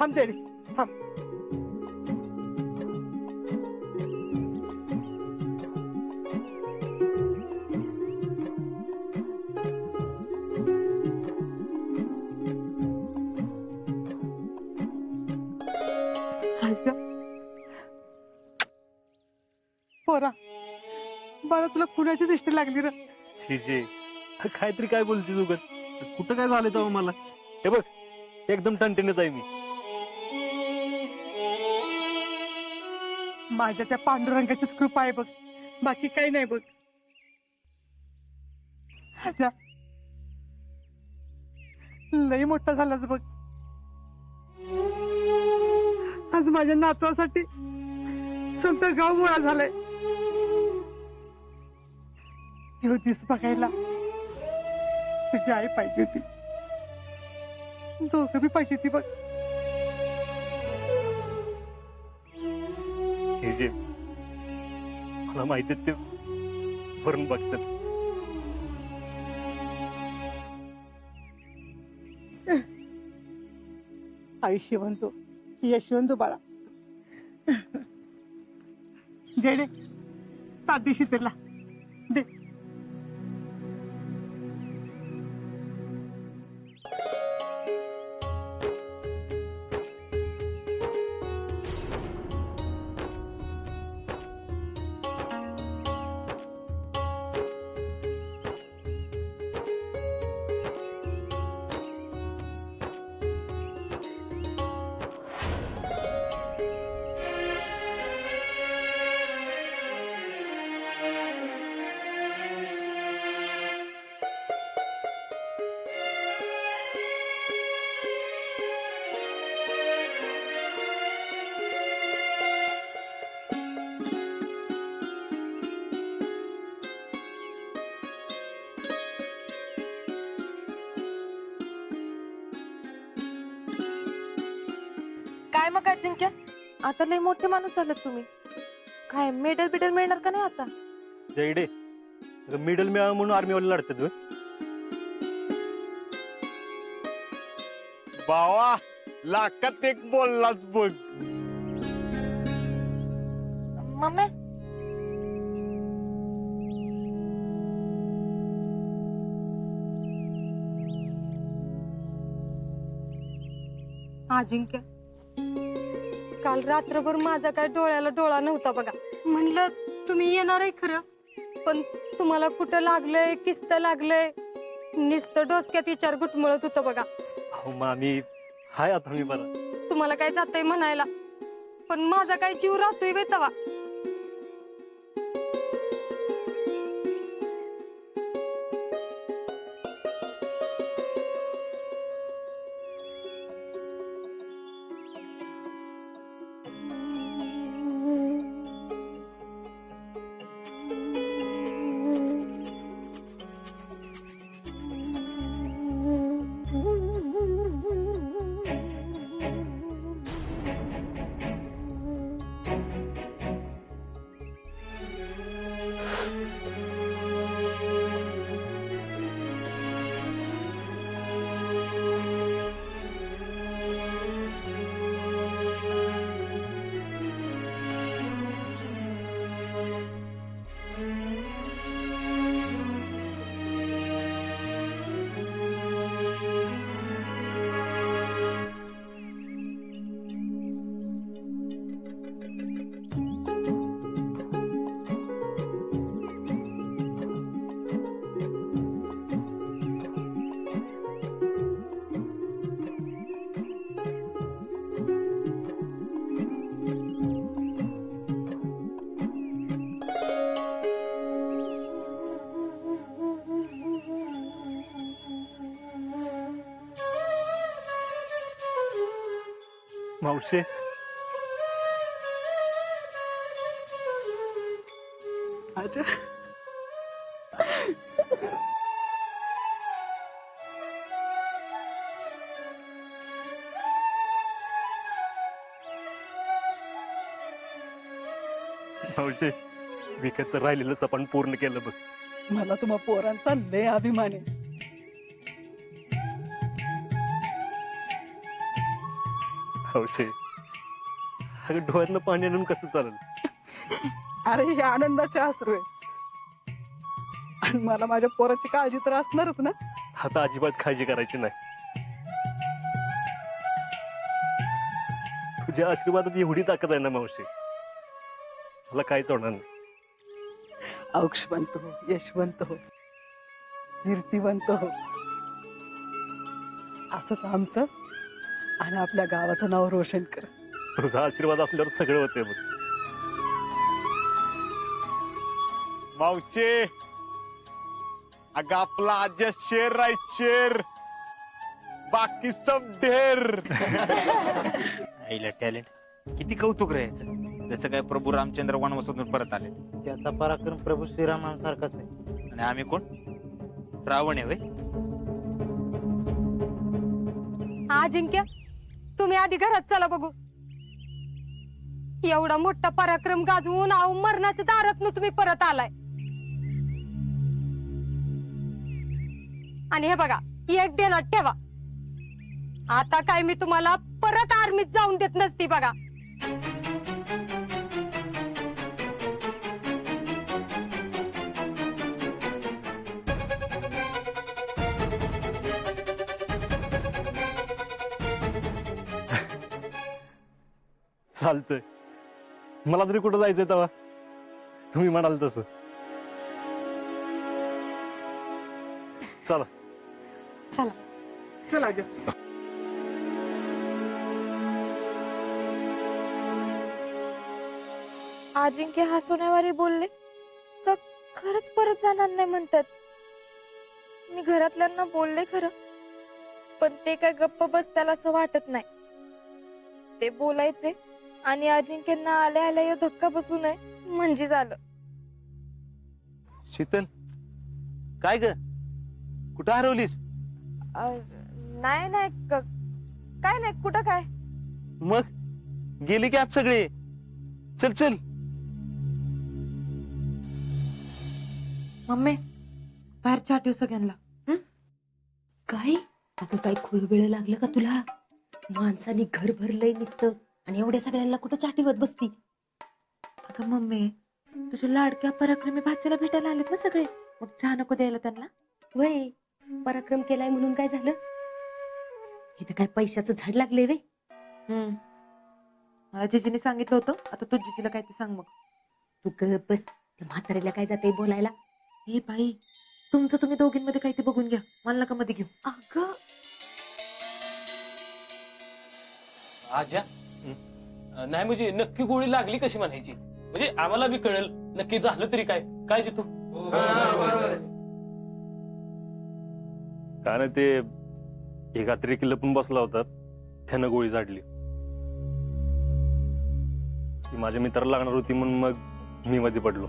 थांब जेडी थांब. पोरा बाळा तुला कुणाची दृष्टी लागली रे? छे काहीतरी काय बोलते तू कुठं काय झालं तेव्हा मला हे बघ एकदम टणटणीत आहे मी. माझ्या त्या पांडुरंगाचीच कृपा आहे बघ, बाकी काही नाही बघ. अच्छा लई मोठा झालाच बघ. आज माझ्या नातवासाठी संत गाव गोळा झालाय. ह्यो दिस बघायला तुझी आई पाहिजे होती, दोघं बी पाहिजे होती बघ. छे मला माहिती ते भरून बघतात. आयुष्यवंतो यशवंतो बाळा. जेडे तादिशी त्याला दे. काय मग अजिंक्य, आता लय मोठे माणूस झालेत तुम्ही. काय मेडल बिडल मिळणार का नाही आता? जयडे मिडल मिळावं म्हणून आर्मीवाले लढतात होय? बावा लाखात एक बोललाच बघ. मम्मी अजिंक्य काल रात्रभर माझा काय डोळ्याला डोळा नव्हता बघा. म्हणलं तुम्ही येणार आहे खरं, पण तुम्हाला कुठं लागलंय किस्त लागलंय नुसतं डोसक्यात विचार घुटमळत होतं बघा. अहो मामी हाय आता मी बरा. तुम्हाला काय जातंय म्हणायला, पण माझा काय जीव राहतोय बे तवा. मावशे अच्छा मावशे विकतचं राहिलेलं सपन पूर्ण केलं बघ. मला तुम्हा पोरांचा लय अभिमान आहे. मावशे अगं डोळ्यातनं पाणी आणून कसं चालेल? अरे हे आनंदाचे अश्रू आहे. आणि मला माझ्या पोराची काळजी तर असणारच ना. आता अजिबात काळजी करायची नाही. तुझ्या आशीर्वादात एवढी ताकद आहे ना मावशी, मला काहीच होणार नाही. औक्षवंत हो, यशवंत हो, कीर्तिवंत हो. असंच आमचं आणि आपल्या गावाचं नाव रोशन कर. तुझा आशीर्वाद असल्यावर सगळं होते बघ. मावशे अगं आपला आज शेर राय शेर, बाकी सब ढेर. आईला टॅलेंट किती कौतुक राहायचं. जसं काय प्रभू रामचंद्र वनवासातून परत आले. त्याचा पराक्रम प्रभू श्रीरामांसारखाच आहे. आणि आम्ही कोण? रावण आहे व्हय? हा अजिंक्य, तुम्ही आधी घरात चला बघू. एवढा मोठा पराक्रम गाजवून आऊ मरणाच्या दारात तुम्ही परत आलाय. आणि हे बघा, एक देण्यात ठेवा. आता काय मी तुम्हाला परत आर्मीत जाऊन देत नसती बघा. चालतंय, मला तरी कुठं जायचंय तेव्हा तुम्ही म्हणाल तसं. चला चला. चला ग. अजिंक्य हसवण्यावारे बोलले का खरंच परत जाणार नाही म्हणतात? मी घरातल्यांना बोलले खरं, पण ते काय गप्प बसताल असं वाटत नाही. ते बोलायचे आणि अजिंक्यांना आल्या आल्या या धक्का बसू नये म्हणजे झालं. शीतल, काय ग, कुठं हरवलीस? नाही नाही काय नाही, कुठं काय. मग गेली की आज सगळे. चल चल. मम्मी बाहेर चहा ठेव सगळ्यांना. काय अगं, काय खुळबिळ लागलं का तुला? माणसाने घर भरलंय नुसतं आणि एवढ्या सगळ्यांना कुठं चाटीवत बसती? अगं मम्मी, तुझ्या लाडक्या पराक्रमी भाच्याला भेटायला आलेत ना सगळे, मग चहा नको द्यायला त्यांना? वय पराक्रम केलाय म्हणून काय झालं? इथं काय पैशाचं झाड लागले वे? मला जिजीने सांगितलं होतं, आता तू जिजीला काय ते सांग. मग तू गप बस. त्या म्हातारीला काय जाते बोलायला? हे बाई, तुमचं तुम्ही दोघींमध्ये काही ते बघून घ्या, मला नका मध्ये घेऊ. अगं आज्या, नाही म्हणजे नक्की गोळी लागली कशी म्हणायची? म्हणजे आम्हाला बी कळेल नक्की झालं तरी काय. काय जितू? काय नाही, ते एक रात्री लपून बसला होता, त्यानं गोळी झाडली. ती माझ्या मित्राला लागणार होती म्हणून मग मी मध्ये पडलो.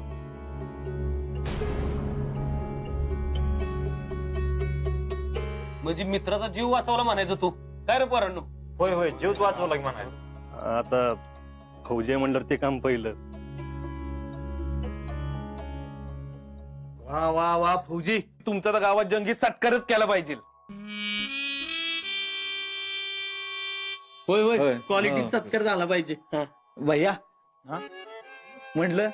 म्हणजे मित्राचा जीव वाचवला म्हणायचं तू? काय रे पोरांनो? होय होय, जीव वाचवला म्हणाय. आता फौजी म्हणल्यावर ते काम पहिलं. वा वा वा फौजी, तुमचा तर गावात जंगी सत्कारच केला पाहिजे. होय होय, क्वालिटी सत्कार झाला पाहिजे. भैया, म्हटलं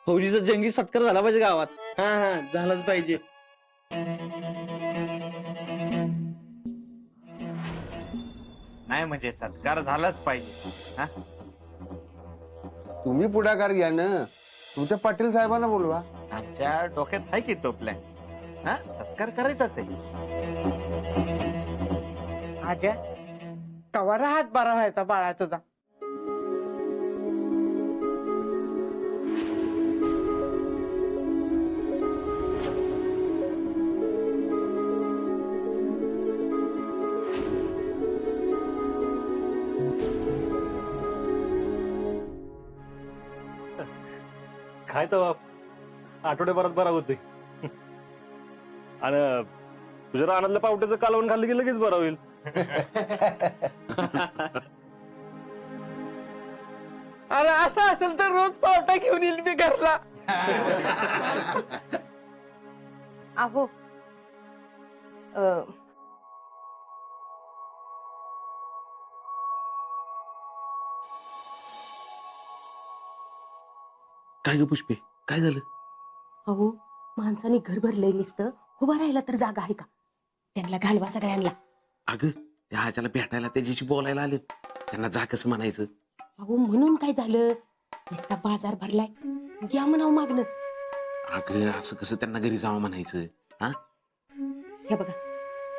फौजीचा जंगी सत्कार झाला पाहिजे गावात. हा झालाच पाहिजे. नाही म्हणजे सत्कार झालाच पाहिजे. हा, तुम्ही पुढाकार घ्या ना. तुमच्या पाटील साहेबांना बोलवा. आमच्या डोक्यात आहे की तो प्लॅन. हा, सत्कार करायचाच आहे. आज्या, कवा राहत बरा व्हायचा बाळा तुझा. काय तर आठवड्याभरात बरा होतोय. आणि तुझ्या रानातल्या पावट्याचं कालवण खाल्लं की लगेच बरा होईल. अरे असं असेल तर रोज पावटा घेऊन येईल मी घरला. अहो काय ग पुष्पे, काय झालं? अहो माणसाने घर भरलंय नुसतं, उभा राहिला तर जागा आहे का? त्यांना घालवा सगळ्यांना. अगं त्या आजाला भेटायला त्याच्याशी बोलायला आलेत, त्यांना जा कसं म्हणायचं? अहो म्हणून काय झालं, नुसता बाजार भरलाय, घ्या म्हणावं मागणं. अगं असं कसं त्यांना घरी जावं म्हणायचं? हा हे बघा,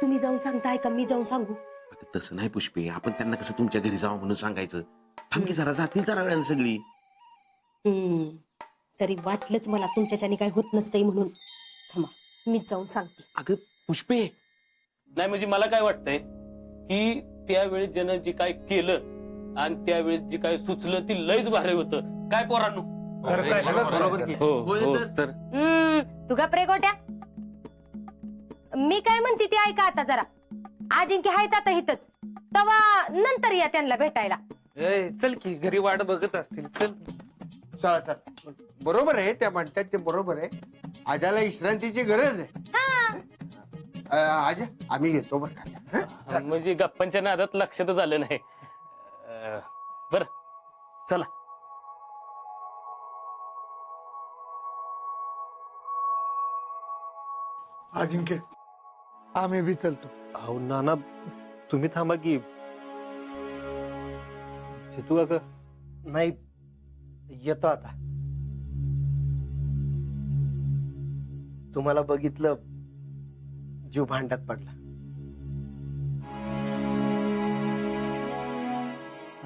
तुम्ही जाऊन सांगताय का मी जाऊन सांगू? अगं तसं नाही पुष्पे, आपण त्यांना कसं तुमच्या घरी जावं म्हणून सांगायचं? थांब की जरा, जातील जरा वेळानं सगळी. तरी वाटलंच मला तुमच्याच्याने काय होत नसतंय म्हणून. थांबा मीच जाऊन सांगते. अगं पुष्पे, नाही म्हणजे मला काय वाटतंय की त्यावेळेस ज्यानं जे काय केलं आणि त्यावेळेस जे काय सुचलं ती लयच भारी होतं. काय पोरांनो? हो हो तर तू का प्रेगोट्या, मी काय म्हणते ते ऐका आता जरा. अजिंक्य आहेत आता इथंच, तवा नंतर या त्यांना भेटायला. चल की घरी वाट बघत असतील, चल. चला चला, बरोबर आहे त्या म्हणतात ते बरोबर आहे. आजाला विश्रांतीची गरज आहे. आजा आम्ही येतो बरं का. हं? म्हणजे गप्पांच्या नादात लक्षातच आलं नाही. बर चला. अजिंक्य आम्ही बी चलतो. अहो नाना तुम्ही थांबा की. जितू काका नाही येतो आता. तुम्हाला बघितलं जीव भांड्यात पडला.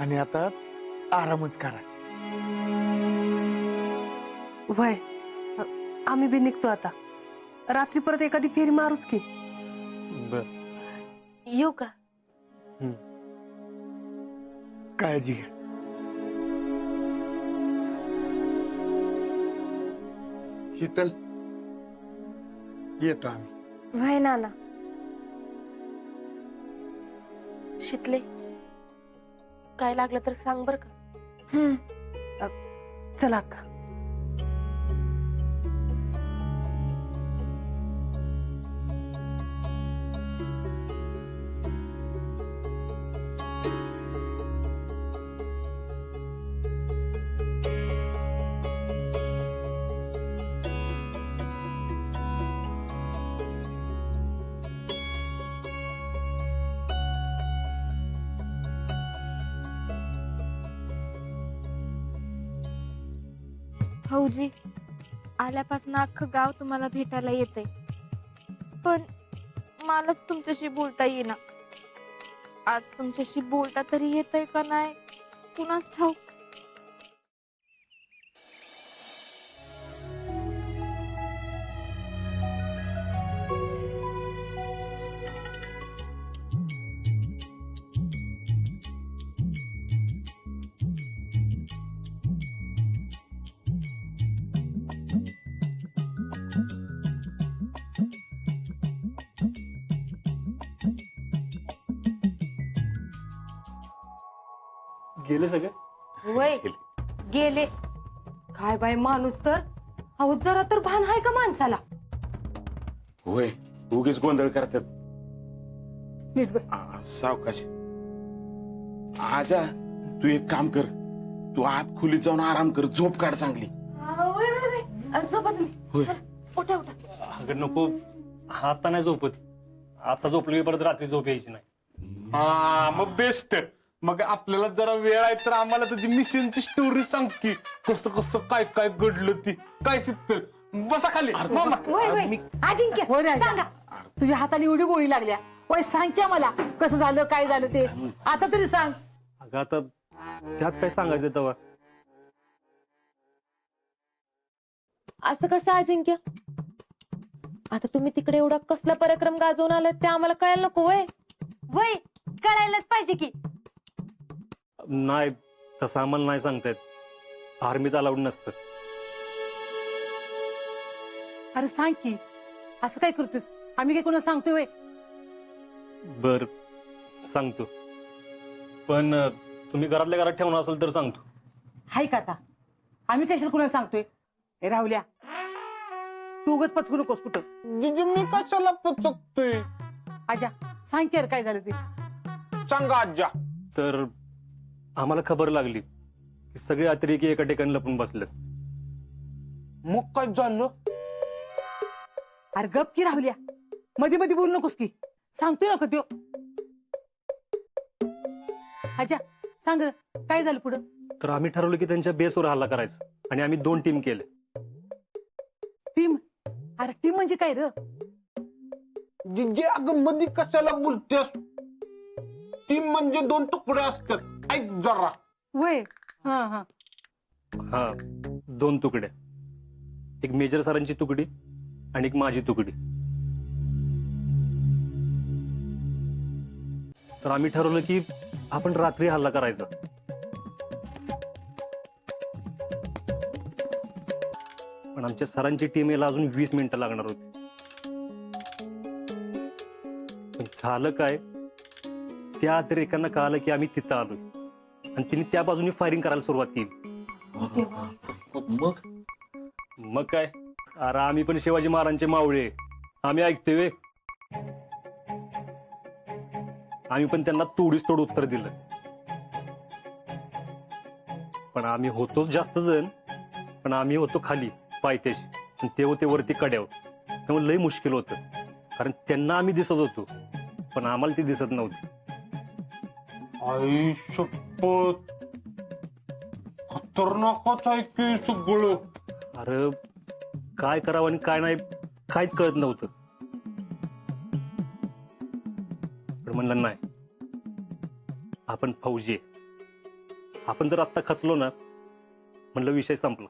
आणि आता आरामच करा. वय आम्ही बी निघतो आता. रात्री परत एखादी फेरी मारूच की. बर. येऊ का? काळजी घ्या. शीतल येतो आम्ही. व्हय नाना. शितले काय लागलं तर सांग बर का. चला अक्का. भाऊजी आल्यापासून अख्खं गाव तुम्हाला भेटायला येतंय, पण मलाच तुमच्याशी बोलता येईना. आज तुमच्याशी बोलता तरी येतंय का नाही कुणाच ठाऊक. गेले सगळे. वय गेले. काय बाय माणूस तर. अहो जरा तर भान आहे का माणसाला. होय उगीच गोंधळ करतात. नीट बस. सावकाश. आजा तू एक काम कर, तू आत खोलीत जाऊन आराम कर, झोप काढ चांगली. झोपा तुम्ही. होय. चला, उठा उठा. अगं नको, आता नाही झोपत. आता झोपलो की परत रात्री झोप यायची नाही. हा मग बेस्ट. मग आपल्याला जरा वेळ आहे तर आम्हाला तुझी मिशनची स्टोरी सांग की, कसं कसं काय काय घडलं ती. काय शीतल बसा खाली. मामा वय वय अजिंक्य होय रे, सांगा. तुझ्या हाताने एवढी गोळी लागल्या. वय सांग की मला कसं झालं काय झालं ते आता तरी सांग. अगं आता त्यात काय सांगायचं तेव्हा. असं कसं अजिंक्य? आता तुम्ही तिकडे एवढा कसला पराक्रम गाजवून आलात ते आम्हाला कळायला नको वय. वय कळायलाच पाहिजे की. नाही तसं आम्हाला नाही सांगतायत. आर्मीत अलाउड नसतं. अरे सांग की, असं काय करतोस? आम्ही काय कोणाला सांगतोय वय? बर सांगतो, पण तुम्ही घरातल्या घरात ठेवणार असेल तर सांगतो. हाय का आता? आम्ही कशाला कोणाला सांगतोय? ए राहुल्या, तू उगाच पचकू नकोस कुठं. मी कशाला पचकतोय? आजा सांग की यार काय झालं ते. सांगा आज्या. तर आम्हाला खबर लागली की सगळे अतिरेकी एका ठिकाणी लपून बसलेत. मग काय झालं? अरे गप की राहुल्या, मध्ये मध्ये बोलू नकोस की, सांगतोय नका त्यो. आजा सांग रं, काय झालं पुढं? तर आम्ही ठरवलं की त्यांच्या बेसवर हल्ला करायचा आणि आम्ही 2 टीम केले. टीम? अरे टीम म्हणजे काय र? जिजे अगं मध्ये कशाला बोलतेस? टीम म्हणजे 2 तुकडे असतात. ऐक जरा. वय हा हा हा 2 तुकड्या, एक मेजर सरांची तुकडी आणि एक माझी तुकडी. तर आम्ही ठरवलं की आपण रात्री हल्ला करायचा. पण आमच्या सरांची टीम यायला अजून 20 मिनिटं लागणार होती. पण झालं काय, त्या अतिरेकांना कळालं की आम्ही तिथं आलोय आणि तिने त्या बाजूने फायरिंग करायला सुरुवात केली. मग काय, अरे आम्ही पण शिवाजी महाराजांचे मावळे, आम्ही ऐकतोय. आम्ही पण त्यांना तोडीस तोड उत्तर दिलं. पण आम्ही होतो जास्त जण, पण आम्ही होतो खाली पायथ्याशी आणि ते होते वरती कड्यावर. त्यामुळे लय मुश्किल होतं, कारण त्यांना आम्ही दिसत होतो पण आम्हाला ती दिसत नव्हती. आई शपथ, खतरनाकच आहे की सगळं. अरे काय करावं आणि काय नाही काहीच कळत नव्हतं. पण म्हणलं नाही, आपण फौजी आहे, आपण जर आत्ता खचलो ना, म्हणलं विषय संपला.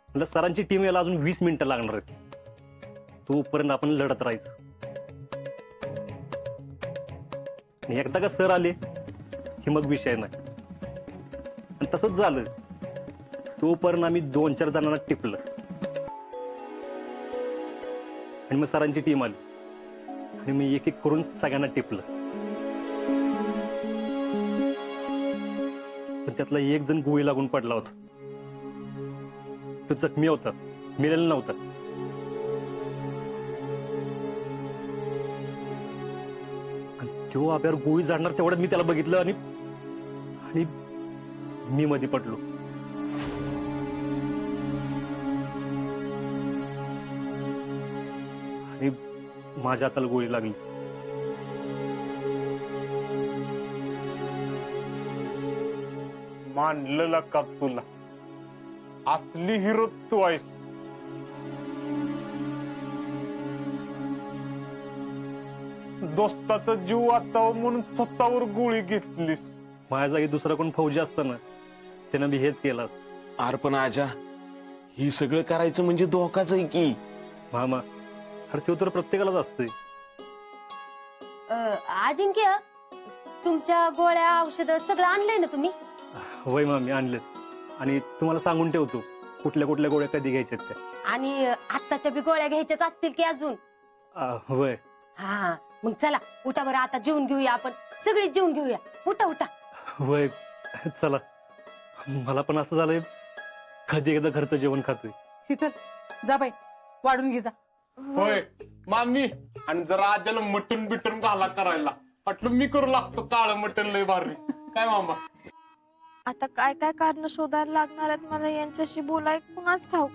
म्हणलं सरांची टीम यायला अजून 20 मिनिटं लागणार होती, तोपर्यंत आपण लढत राहायचं. आणि एकदा का सर आले की मग विषय नाही. आणि तसंच झालं. तोपर्यंत आम्ही 2-4 जणांना टिपलं आणि मग सरांची टीम आली आणि मी एक एक करून सगळ्यांना टिपलं. पण त्यातला एक जण गोळी लागून पडला होता. तो जखमी होता, मेलेला नव्हता. आणि तो आपल्यावर गोळी झाडणार तेवढ्यात मी त्याला बघितलं आणि मी मध्ये पडलो. आणि माझ्या हाताला गोळी लागली. मानलेला का तुला? असली हिरो तू आहेस. दोस्ताचा जीव वाचावा म्हणून स्वतःवर गोळी घेतलीस. माझ्या जागी दुसरा कोण फौजी असताना त्यानं मी हेच केलं असतं. अरे पण आजा, ही सगळं करायचं म्हणजे धोकाच आहे की. मामा, अरे तो तर प्रत्येकालाच असतोय. अजिंक्य, तुमच्या गोळ्या औषधं सगळं आणलंय ना तुम्ही? वय मामी आणलेत, आणि तुम्हाला सांगून ठेवतो कुठल्या कुठल्या गोळ्या कधी घ्यायच्यात त्या. आणि आत्ताच्या बी गोळ्या घ्यायच्याच असतील की अजून? वय. हा मग चला उठा बरं, आता जेवून घेऊया आपण, सगळी जेवून घेऊया. उठा उठा. वय चला. मला पण असं झालंय, कधी एकदा घरचं जेवण खातोय. शीतल जा बाई, वाढून घे जा. होय मामी, आणि जरा आज्याला मटण बिटन घाला करायला. म्हटलं मी करू लागतो काळं मटण, लय भारी. काय मामा? आता काय काय कारण शोधायला लागणार आहेत मला यांच्याशी बोलाय कुणाच ठाऊक.